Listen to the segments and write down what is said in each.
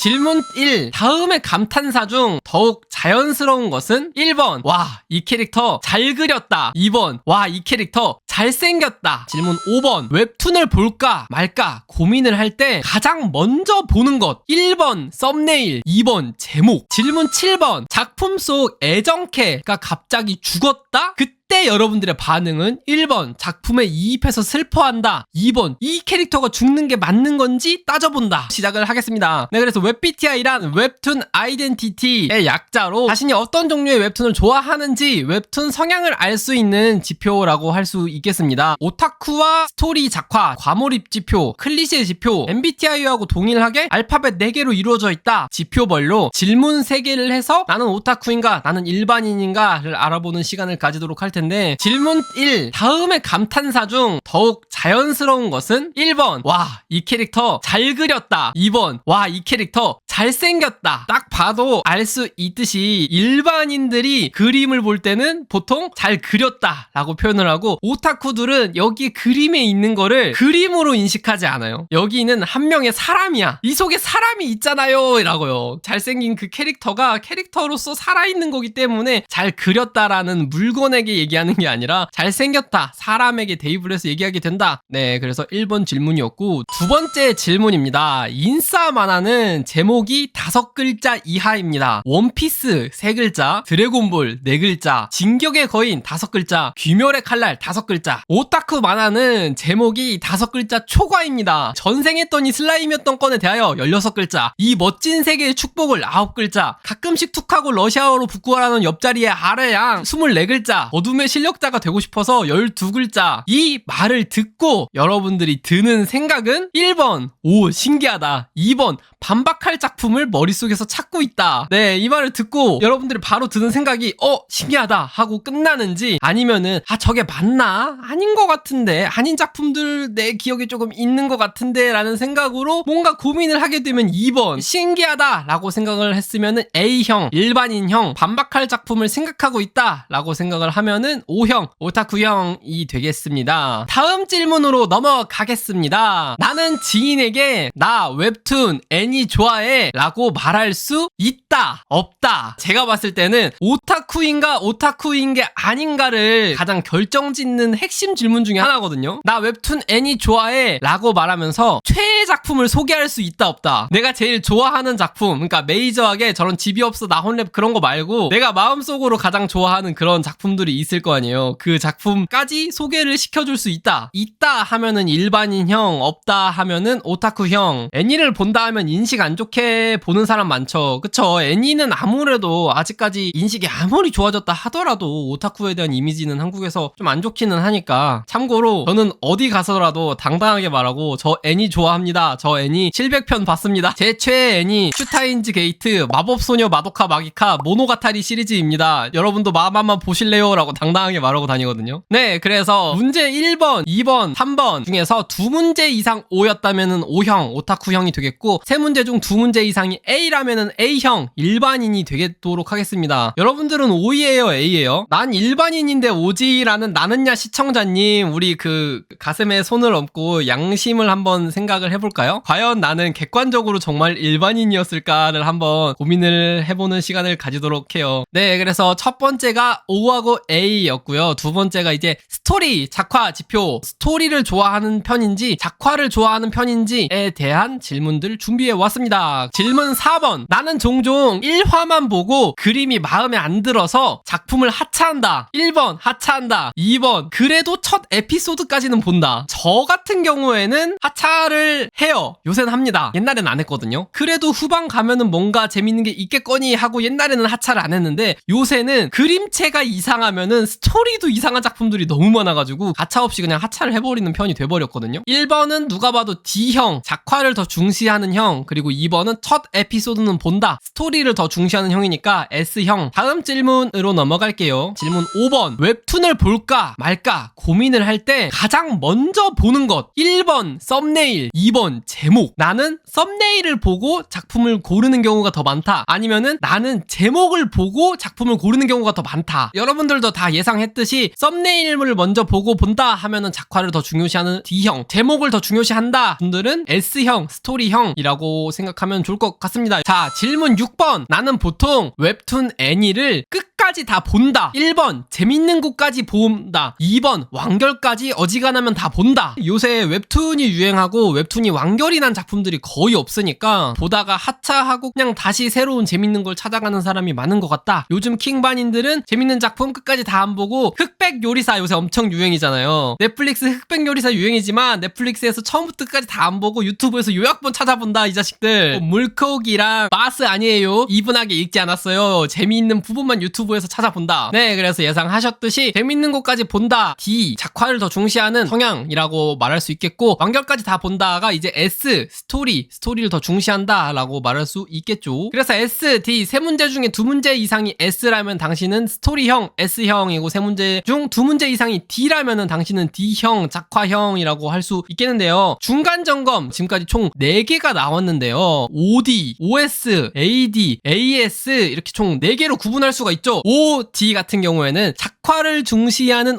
질문 1. 다음의 감탄사 중 더욱 자연스러운 것은? 1번 와, 이 캐릭터 잘 그렸다. 2번 와, 이 캐릭터 잘생겼다. 질문 5번 웹툰을 볼까 말까 고민을 할 때 가장 먼저 보는 것. 1번 썸네일, 2번 제목. 질문 7번 작품 속 애정캐가 갑자기 죽었다? 그때 여러분들의 반응은 1번 작품에 이입해서 슬퍼한다, 2번 이 캐릭터가 죽는 게 맞는 건지 따져본다. 시작을 하겠습니다. 네, 그래서 웹BTI란 웹툰 아이덴티티의 약자로 자신이 어떤 종류의 웹툰을 좋아하는지 웹툰 성향을 알 수 있는 지표라고 할 수 있겠습니다. 오타쿠와 스토리 작화, 과몰입 지표, 클리셰 지표, MBTI하고 동일하게 알파벳 4개로 이루어져 있다. 지표별로 질문 3개를 해서 나는 오타쿠인가 나는 일반인인가를 알아보는 시간을 가지도록 할 텐데, 질문 1. 다음의 감탄사 중 더욱 자연스러운 것은? 1번 와, 이 캐릭터 잘 그렸다. 2번 와, 이 캐릭터 잘생겼다. 딱 봐도 알 수 있듯이 일반인들이 그림을 볼 때는 보통 잘 그렸다 라고 표현을 하고, 오타쿠들은 여기 그림에 있는 거를 그림으로 인식하지 않아요. 여기는 한 명의 사람이야, 이 속에 사람이 있잖아요 라고요. 잘생긴 그 캐릭터가 캐릭터로서 살아있는 거기 때문에 잘 그렸다라는 물건에게 얘기하는 게 아니라 잘생겼다, 사람에게 대입을 해서 얘기하게 된다. 네, 그래서 1번 질문이었고, 두 번째 질문입니다. 인싸 만화는 제목이 5글자 이하입니다. 원피스 3글자, 드래곤볼 4글자, 진격의 거인 5글자, 귀멸의 칼날 5글자. 오타쿠 만화는 제목이 5글자 초과입니다. 전생했던 이 슬라임이었던 건에 대하여 16글자, 이 멋진 세계의 축복을 9글자, 가끔씩 툭하고 러시아어로 부끄러워하는 옆자리의 아래양 24글자, 어둠의 실력자가 되고 싶어서 12글자. 이 말을 듣고 여러분들이 드는 생각은 1번 오, 신기하다, 2번 반박할 작품을 머릿속에서 찾고 있다. 네, 이 말을 듣고 여러분들이 바로 드는 생각이 신기하다 하고 끝나는지, 아니면은 저게 맞나? 아닌 것 같은데, 아닌 작품들 내 기억에 조금 있는 것 같은데 라는 생각으로 뭔가 고민을 하게 되면 2번 신기하다 라고 생각을 했으면은 A형, 일반인형, 반박할 작품을 생각하고 있다 라고 생각을 하면은 O형, 오타쿠형이 되겠습니다. 다음 질문으로 넘어가겠습니다. 나는 지인에게 나 웹툰 애니 좋아해 라고 말할 수 있다, 없다? 제가 봤을 때는 오타쿠인가 오타쿠인 게 아닌가를 가장 결정짓는 핵심 질문 중에 하나거든요. 나 웹툰 애니 좋아해 라고 말하면서 최애 작품을 소개할 수 있다, 없다? 내가 제일 좋아하는 작품, 그러니까 메이저하게 저런 집이 없어 나 혼랩 그런 거 말고 내가 마음속으로 가장 좋아하는 그런 작품들이 있을 거 아니에요. 그 작품까지 소개를 시켜줄 수 있다. 있다 하면은 일반인형, 없다 하면은 오타쿠형. 애니를 본다 하면 인식 안 좋게 보는 사람 많죠. 그쵸? 애니는 아무래도 아직까지 인식이 아무리 좋아졌다 하더라도 오타쿠에 대한 이미지는 한국에서 좀 안 좋기는 하니까. 참고로 저는 어디 가서라도 당당하게 말하고 저 애니 좋아합니다. 저 애니 700편 봤습니다. 제 최애 애니 슈타인즈 게이트, 마법소녀 마도카 마기카, 모노가타리 시리즈입니다. 여러분도 마음 한번 보실래요? 라고 당당하게 말하고 다니거든요. 네, 그래서 문제 1번, 2번, 3번 중에서 2문제 이상 O였다면은 O형, 오타쿠형이 되겠고, 3문제 중 2문제 이상이 A라면은 A형, 일반인이 되도록 하겠습니다. 여러분들은 O예요, A예요? 난 일반인인데 O지라는 나는야 시청자님, 우리 그 가슴에 손을 얹고 양심을 한번 생각을 해볼까요? 과연 나는 객관적으로 정말 일반인이었을까를 한번 고민을 해보는 시간을 가지도록 해요. 네, 그래서 첫 번째가 O하고 A였고요. 두 번째가 이제 스토리, 작화 지표, 스토리를 좋아하는 편인지 작화를 좋아하는 편인지에 대한 질문들 준비해 왔습니다. 질문 4번. 나는 종종 1화만 보고 그림이 마음에 안 들어서 작품을 하차한다. 1번 하차한다. 2번 그래도 첫 에피소드까지는 본다. 저 같은 경우에는 하차를 해요. 요새는 합니다. 옛날엔 안 했거든요. 그래도 후반 가면은 뭔가 재밌는 게 있겠거니 하고 옛날에는 하차를 안 했는데, 요새는 그림체가 이상하면은 스토리도 이상한 작품들이 너무 많아가지고 가차없이 그냥 하차를 해버리는 편이 돼버렸거든요. 1번은 누가 봐도 D형, 작화를 더 중시하는 형, 그리고 2번은 첫 에피소드는 본다, 스토리 스토리를 더 중시하는 형이니까 S형. 다음 질문으로 넘어갈게요. 질문 5번. 웹툰을 볼까 말까 고민을 할 때 가장 먼저 보는 것. 1번 썸네일, 2번 제목. 나는 썸네일을 보고 작품을 고르는 경우가 더 많다. 아니면은 나는 제목을 보고 작품을 고르는 경우가 더 많다. 여러분들도 다 예상했듯이 썸네일을 먼저 보고 본다 하면은 작화를 더 중요시하는 D형, 제목을 더 중요시한다 분들은 S형, 스토리형이라고 생각하면 좋을 것 같습니다. 자, 질문 6번. 나는 보통 웹툰 애니를 끝까지 다 본다. 1번 재밌는 곳까지 본다. 2번 완결까지 어지간하면 다 본다. 요새 웹툰이 유행하고 웹툰이 완결이 난 작품들이 거의 없으니까 보다가 하차하고 그냥 다시 새로운 재밌는 걸 찾아가는 사람이 많은 것 같다. 요즘 킹반인들은 재밌는 작품 끝까지 다 안 보고 흑백 요리사 요새 엄청 유행이잖아요. 넷플릭스 흑백 요리사 유행이지만 넷플릭스에서 처음부터 끝까지 다 안 보고 유튜브에서 요약본 찾아본다 이 자식들. 물고기랑 마스 아니에요. 이분하게 읽지 않았어요. 재미있는 부분만 유튜브에서 찾아본다. 네, 그래서 예상하셨듯이 재밌는 곳까지 본다. D, 작화를 더 중시하는 성향이라고 말할 수 있겠고, 완결까지 다 본다가 이제 S, 스토리를 더 중시한다 라고 말할 수 있겠죠. 그래서 S, D 세 문제 중에 두 문제 이상이 S라면 당신은 스토리형 S형이고, 세 문제 중 두 문제 이상이 D라면은 당신은 D형 작화형이라고 할 수 있겠는데요. 중간 점검 지금까지 총 4개가 나왔는데요. OD, OS, AD, AS 이렇게 총 4개로 구분할 수가 있죠. OD 같은 경우에는 작화를 중시하는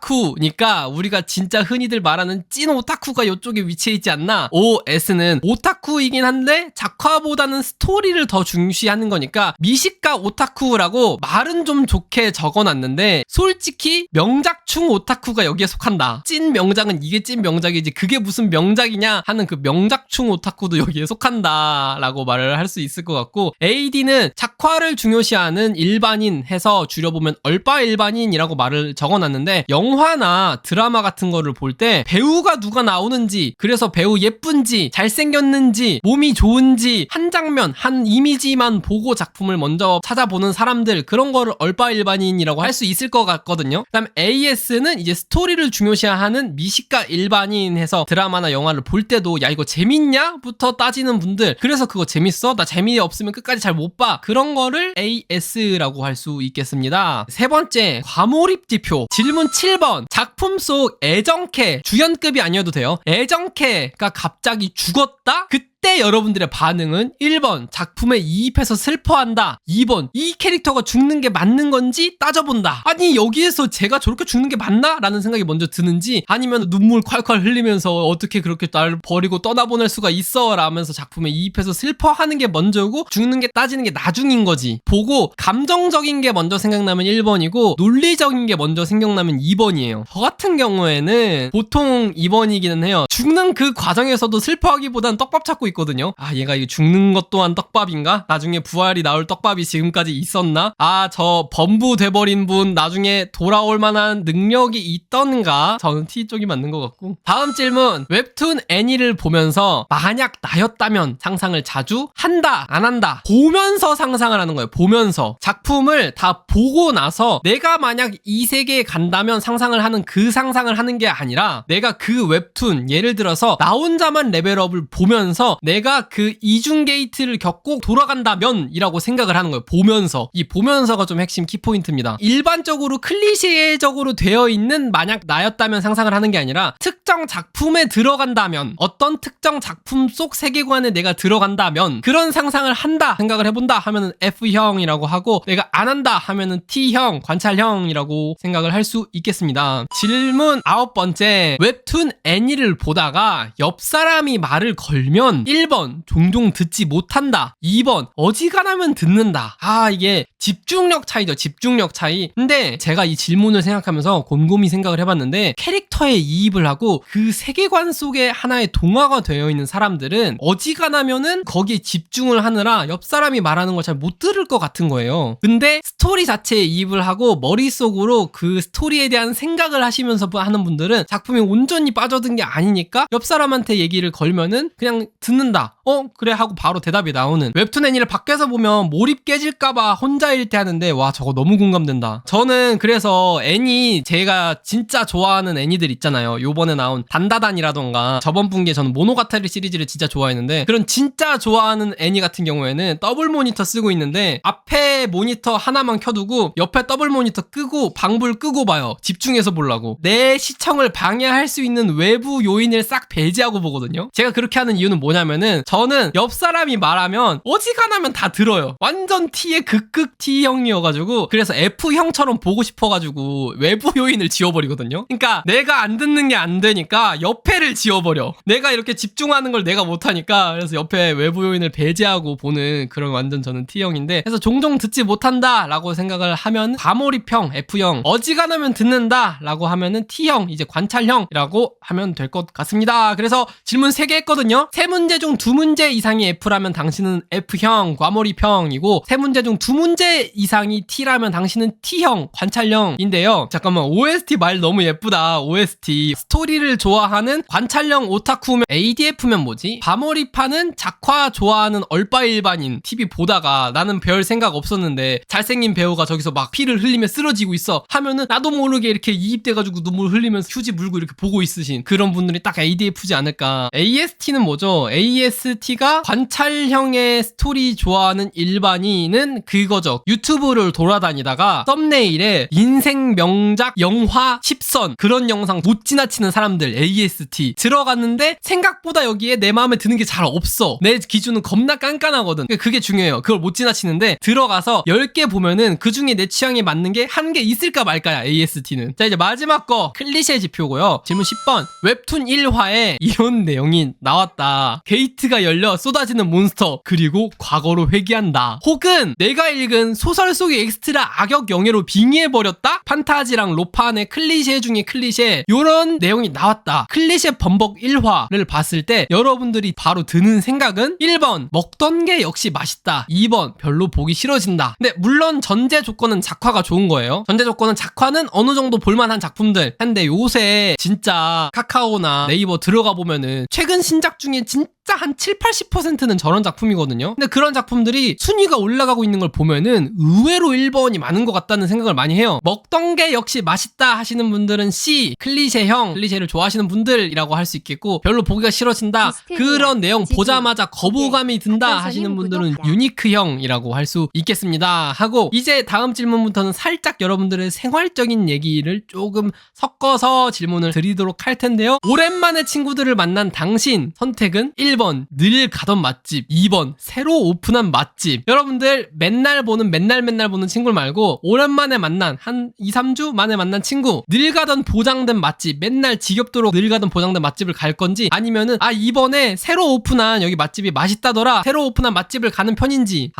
오타쿠니까 우리가 진짜 흔히들 말하는 찐 오타쿠가 이쪽에 위치해 있지 않나. OS는 오타쿠이긴 한데 작화보다는 스토리를 더 중시하는 거니까 미식가 오타쿠라고 말은 좀 좋게 적어놨는데 솔직히 명작충 오타쿠가 여기에 속한다. 찐 명작은 이게 찐 명작이지 그게 무슨 명작이냐 하는 그 명작충 오타쿠도 여기에 속한다 라고 말을 할 수 있을 것 같고, AD는 작화를 중요시하는 일반인 해서 줄여보면 얼빠 일반인이라고 말을 적어놨는데, 영화나 드라마 같은 거를 볼 때 배우가 누가 나오는지, 그래서 배우 예쁜지 잘생겼는지 몸이 좋은지 한 장면 한 이미지만 보고 작품을 먼저 찾아보는 사람들, 그런 거를 얼빠 일반인이라고 할 수 있을 것 같거든요. 그 다음 AS는 이제 스토리를 중요시하는 미식가 일반인 해서 드라마나 영화를 볼 때도 야 이거 재밌냐? 부터 따지는 분들, 그래서 그거 재밌어? 나 재미없으면 끝까지 잘 못 봐. 그런 거를 AS라고 할 수 있겠습니다. 세 번째, 과몰입 지표. 질문 7번. 작품 속 애정캐, 주연급이 아니어도 돼요. 애정캐가 갑자기 죽었다? 그때 여러분들의 반응은 1번 작품에 이입해서 슬퍼한다. 2번 이 캐릭터가 죽는 게 맞는 건지 따져본다. 아니 여기에서 제가 저렇게 죽는 게 맞나? 라는 생각이 먼저 드는지, 아니면 눈물 콸콸 흘리면서 어떻게 그렇게 날 버리고 떠나보낼 수가 있어 라면서 작품에 이입해서 슬퍼하는 게 먼저고 죽는 게 따지는 게 나중인 거지. 보고 감정적인 게 먼저 생각나면 1번이고 논리적인 게 먼저 생각나면 2번이에요. 저 같은 경우에는 보통 2번이기는 해요. 죽는 그 과정에서도 슬퍼하기보단 떡밥 찾고 있거든요. 아 얘가 이거 죽는 것 또한 떡밥인가? 나중에 부활이 나올 떡밥이 지금까지 있었나? 아 저 범부 돼버린 분 나중에 돌아올 만한 능력이 있던가? 저는 T 쪽이 맞는 것 같고. 다음 질문. 웹툰 애니를 보면서 만약 나였다면 상상을 자주 한다 안 한다? 보면서 상상을 하는 거예요. 보면서 작품을 다 보고 나서 내가 만약 이 세계에 간다면 상상을 하는 그 상상을 하는 게 아니라, 내가 그 웹툰 예를 들어서 나 혼자만 레벨업을 보면서 내가 그 이중 게이트를 겪고 돌아간다면 이라고 생각을 하는 거예요. 보면서. 이 보면서가 좀 핵심 키포인트입니다. 일반적으로 클리셰적으로 되어 있는 만약 나였다면 상상을 하는 게 아니라, 특정 작품에 들어간다면, 어떤 특정 작품 속 세계관에 내가 들어간다면 그런 상상을 한다 생각을 해본다 하면은 F형이라고 하고, 내가 안 한다 하면은 T형, 관찰형이라고 생각을 할 수 있겠습니다. 질문 9번째. 웹툰 애니를 보다가 옆 사람이 말을 걸면 1번 종종 듣지 못한다. 2번 어지간하면 듣는다. 아 이게 집중력 차이죠. 집중력 차이. 근데 제가 이 질문을 생각하면서 곰곰이 생각을 해봤는데, 캐릭터에 이입을 하고 그 세계관 속에 하나의 동화가 되어 있는 사람들은 어지간하면은 거기에 집중을 하느라 옆 사람이 말하는 걸 잘 못 들을 것 같은 거예요. 근데 스토리 자체에 이입을 하고 머릿속으로 그 스토리에 대한 생각을 하시면서 하는 분들은 작품에 온전히 빠져든 게 아니니까 N이니까 옆 사람한테 얘기를 걸면은 그냥 듣는다. 그래 하고 바로 대답이 나오는. 웹툰 애니를 밖에서 보면 몰입 깨질까봐 혼자일 때 하는데 와 저거 너무 공감된다. 저는 그래서 애니 제가 진짜 좋아하는 애니들 있잖아요. 요번에 나온 단다단이라던가 저번 분기에 저는 모노가타리 시리즈를 진짜 좋아했는데 그런 진짜 좋아하는 애니 같은 경우에는 더블 모니터 쓰고 있는데 앞에 모니터 하나만 켜두고 옆에 더블 모니터 끄고 방불 끄고 봐요. 집중해서 보려고. 내 시청을 방해할 수 있는 외부 요인을 싹 배제하고 보거든요. 제가 그렇게 하는 이유는 뭐냐면은 저는 옆 사람이 말하면 어지간하면 다 들어요. 완전 T의 극극 T형이어가지고 그래서 F형처럼 보고 싶어가지고 외부 요인을 지워버리거든요. 그러니까 내가 안 듣는 게 안 되니까 옆에를 지워버려. 내가 이렇게 집중하는 걸 내가 못하니까 그래서 옆에 외부 요인을 배제하고 보는 그런 완전 저는 T형인데 그래서 종종 듣지 못한다 라고 생각을 하면 과몰입형 F형, 어지간하면 듣는다 라고 하면은 T형, 이제 관찰형이라고 하면 될 것 같습니다. 그래서 질문 3개 했거든요. 3문제 중 2문제 이상이 F라면 당신은 F형, 과몰입형이고 3문제 중 2문제 이상이 T라면 당신은 T형, 관찰형인데요. 잠깐만, OST 말 너무 예쁘다. OST. 스토리를 좋아하는 관찰형 오타쿠면 ADF면 뭐지? 과몰입하는 작화 좋아하는 얼빠 일반인 TV 보다가 나는 별 생각 없었는데 잘생긴 배우가 저기서 막 피를 흘리며 쓰러지고 있어 하면은 나도 모르게 이렇게 이입돼가지고 눈물 흘리면서 휴지 물고 이렇게 보고 있으신 그런 분들이 딱 ADF지 않을까. AST는 뭐죠? AST가 관찰형의 스토리 좋아하는 일반인은 그거죠. 유튜브를 돌아다니다가 썸네일에 인생 명작 영화 10선 그런 영상 못 지나치는 사람들 AST 들어갔는데 생각보다 여기에 내 마음에 드는 게 잘 없어. 내 기준은 겁나 깐깐하거든. 그게 중요해요. 그걸 못 지나치는데 들어가서 10개 보면은 그 중에 내 취향에 맞는 게 한 개 있을까 말까야 AST는. 자, 이제 마지막 거 클리셰 지표고요. 질문 10번. 웹툰 1화에 이런 내용이 나왔다. 게이트가 열려 쏟아지는 몬스터 그리고 과거로 회귀한다. 혹은 내가 읽은 소설 속의 엑스트라 악역 영예로 빙의해버렸다? 판타지랑 로판의 클리셰 중에 클리셰 요런 내용이 나왔다. 클리셰 범벅 1화를 봤을 때 여러분들이 바로 드는 생각은 1번 먹던 게 역시 맛있다. 2번 별로 보기 싫어진다. 근데 물론 전제 조건은 작화가 좋은 거예요. 전제 조건은 작화는 어느 정도 볼만한 작품들. 근데 요새 진짜 카카오나 네이버 들어가 보면은 최근 신작 중에 진짜 한 7-80%는 저런 작품이거든요. 근데 그런 작품들이 순위가 올라가고 있는 걸 보면은 의외로 1번이 많은 것 같다는 생각을 많이 해요. 먹던 게 역시 맛있다 하시는 분들은 C, 클리셰형, 클리셰를 좋아하시는 분들이라고 할 수 있겠고 별로 보기가 싫어진다. 그런 내용 보자마자 거부감이 든다 하시는 분들은 유니크형이라고 할 수 있겠습니다. 하고 이제 다음 질문부터는 살짝 여러분들의 생활적인 얘기를 조금 섞어서 질문을 드리도록 할 텐데요. 오랜만에 친구들을 만난 당신 선택은 1번 늘 가던 맛집, 2번 새로 오픈한 맛집. 여러분들 맨날 보는 친구 말고 오랜만에 만난 한 2-3주 만에 만난 친구, 늘 가던 보장된 맛집, 맨날 지겹도록 늘 가던 보장된 맛집을 갈 건지 아니면은 이번에 새로 오픈한 여기 맛집이 맛있다더라 새로 오픈한 맛집을 가는 편인지.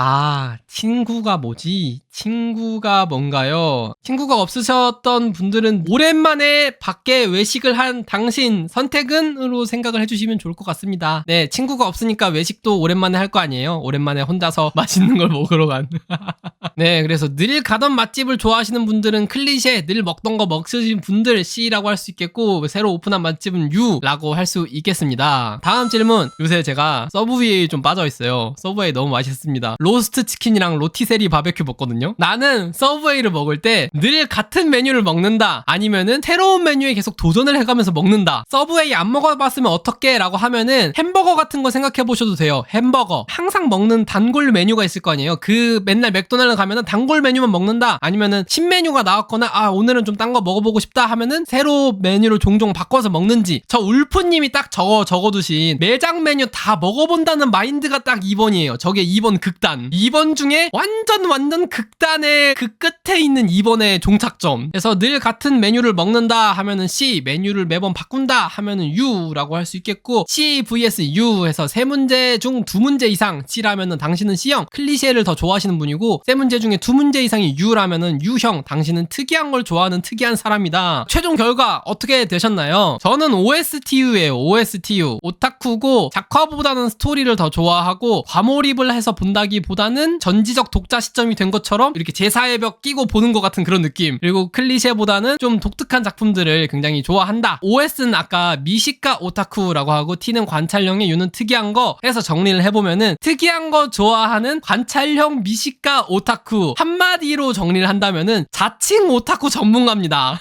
친구가 뭐지? 친구가 뭔가요? 친구가 없으셨던 분들은 오랜만에 밖에 외식을 한 당신 선택은으로 생각을 해주시면 좋을 것 같습니다. 네, 친구가 없으니까 외식도 오랜만에 할 거 아니에요? 오랜만에 혼자서 맛있는 걸 먹으러 간. 네, 그래서 늘 가던 맛집을 좋아하시는 분들은 클리셰, 늘 먹던 거 먹으신 분들 C라고 할 수 있겠고 새로 오픈한 맛집은 U라고 할 수 있겠습니다. 다음 질문. 요새 제가 서브웨이에 좀 빠져있어요. 서브웨이 너무 맛있습니다. 로스트 치킨이랑 로티세리 바베큐 먹거든요. 나는 서브웨이를 먹을 때 늘 같은 메뉴를 먹는다 아니면은 새로운 메뉴에 계속 도전을 해가면서 먹는다. 서브웨이 안 먹어봤으면 어떡해? 라고 하면은 햄버거 같은 거 생각해 보셔도 돼요. 햄버거 항상 먹는 단골 메뉴가 있을 거 아니에요. 그 맨날 맥도날드 가면은 단골 메뉴만 먹는다 아니면은 신메뉴가 나왔거나 오늘은 좀 딴 거 먹어보고 싶다 하면은 새로 메뉴로 종종 바꿔서 먹는지. 저 울프님이 딱 적어두신 매장 메뉴 다 먹어본다는 마인드가 딱 2번이에요. 저게 2번 극단. 2번 중에 완전 극단의 그 끝에 있는 2번의 종착점. 그래서 늘 같은 메뉴를 먹는다 하면은 C, 메뉴를 매번 바꾼다 하면은 U라고 할 수 있겠고 C vs U 해서 3문제 중 2문제 이상 C라면은 당신은 C형, 클리셰를 더 좋아하시는 분이고 3문제 중에 2문제 이상이 U라면은 U형, 당신은 특이한 걸 좋아하는 특이한 사람이다. 최종 결과 어떻게 되셨나요? 저는 OSTU예요. OSTU. 오타쿠고 작화보다는 스토리를 더 좋아하고 과몰입을 해서 본다기보다는 전지적 독자 시점이 된 것처럼 이렇게 제사의 벽 끼고 보는 것 같은 그런 느낌. 그리고 클리셰보다는 좀 독특한 작품들을 굉장히 좋아한다. OS는 아까 A가 미식가 오타쿠라고 하고 T는 관찰형의 U는 특이한 거 해서 정리를 해보면은 특이한 거 좋아하는 관찰형 미식가 오타쿠, 한마디로 정리를 한다면은 자칭 오타쿠 전문가입니다.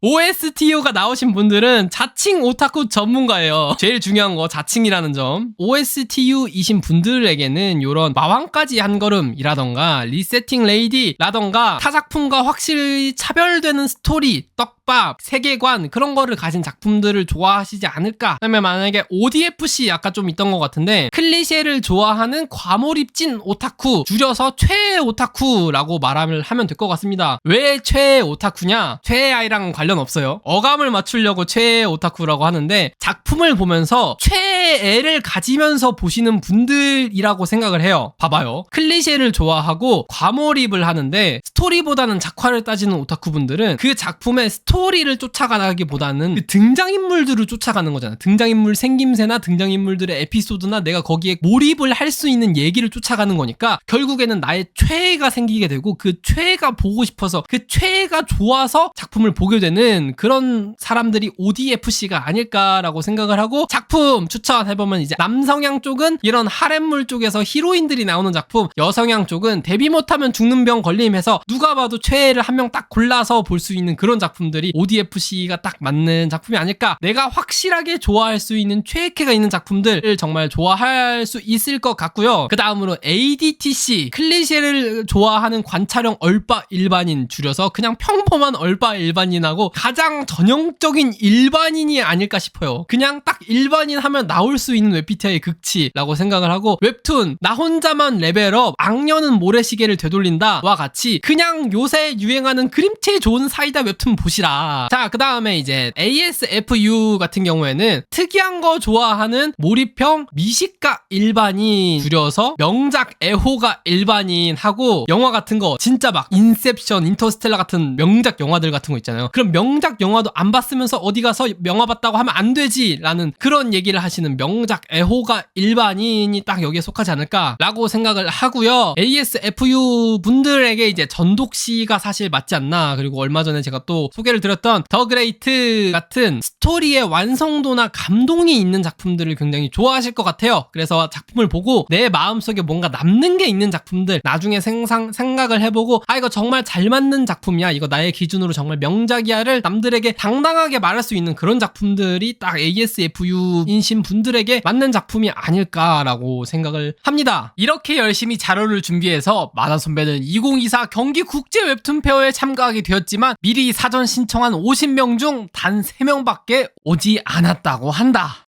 OSTU가 나오신 분들은 자칭 오타쿠 전문가예요. 제일 중요한 거 자칭이라는 점. OSTU이신 분들에게는 요런 마왕까지 한 걸음이라던가 리세팅 레이디라던가 타 작품과 확실히 차별되는 스토리, 떡밥, 세계관 그런 거를 가진 작품들을 좋아하시지 않을까. 그다음에 만약에 ODFC 아까 좀 있던 것 같은데 클리셰를 좋아하는 과몰입진 오타쿠, 줄여서 최애 오타쿠라고 말을 하면 될 것 같습니다. 왜 최애 오타쿠냐? 최애 아이랑 관련 없어요. 어감을 맞추려고 최애 오타쿠라고 하는데 작품을 보면서 최애를 가지면서 보시는 분들이라고 생각을 해요. 봐봐요. 클리셰를 좋아하고 과몰입을 하는데 스토리보다는 작화를 따지는 오타쿠분들은 그 작품의 스토리를 쫓아가기보다는 그 등장인물들을 쫓아가는 거잖아. 등장인물 생김새나 등장인물들의 에피소드나 내가 거기에 몰입을 할 수 있는 얘기를 쫓아가는 거니까 결국에는 나의 최애가 생기게 되고 그 최애가 보고 싶어서 그 최애가 좋아서 작품을 보게 되는 그런 사람들이 ODFC가 아닐까라고 생각을 하고 작품 추천해보면 이제 남성향 쪽은 이런 하렘물 쪽에서 히로인들이 나오는 작품, 여성향 쪽은 데뷔 못하면 죽는 병 걸림해서 누가 봐도 최애를 한 명 딱 골라서 볼 수 있는 그런 작품들이 ODFC가 딱 맞는 작품이 아닐까. 내가 확실하게 좋아할 수 있는 최애캐가 있는 작품들을 정말 좋아할 수 있을 것 같고요. 그 다음으로 ADTC, 클리셰를 좋아하는 관찰형 얼빠 일반인, 줄여서 그냥 평범한 얼빠 일반인하고 가장 전형적인 일반인이 아닐까 싶어요. 그냥 딱 일반인 하면 나올 수 있는 웹피티아의 극치라고 생각을 하고, 웹툰 나 혼자만 레벨업, 악녀는 모래시계를 되돌린다 와 같이 그냥 요새 유행하는 그림체 좋은 사이다 웹툰 보시라. 자, 그 다음에 이제 ASFU 같은 경우에는 특이한 거 좋아하는 몰입형 미식가 일반인, 줄여서 명작 애호가 일반인 하고, 영화 같은 거 진짜 막 인셉션, 인터스텔라 같은 명작 영화들 같은 거 있잖아요. 그럼 명작 영화도 안 봤으면서 어디 가서 영화 봤다고 하면 안 되지 라는 그런 얘기를 하시는 명작 애호가 일반인이 딱 여기에 속하지 않을까라고 생각을 하고요. ASFU 분들에게 이제 전독씨가 사실 맞지 않나. 그리고 얼마 전에 제가 또 소개를 드렸던 더 그레이트 같은 스토리의 완성도나 감동이 있는 작품들을 굉장히 좋아하실 것 같아요. 그래서 작품을 보고 내 마음속에 뭔가 남는 게 있는 작품들 나중에 생각을 해보고, 아 이거 정말 잘 맞는 작품이야, 이거 나의 기준으로 정말 명작이야를 남들에게 당당하게 말할 수 있는 그런 작품들이 딱 ASFU이신 분들에게 맞는 작품이 아닐까라고 생각을 합니다. 이렇게 열심히 자료를 준비해서 마다 선배는 2024 경기 국제 웹툰 페어에 참가하게 되었지만 미리 사전 신청한 50명 중 단 3명밖에 오지 않았다고 한다.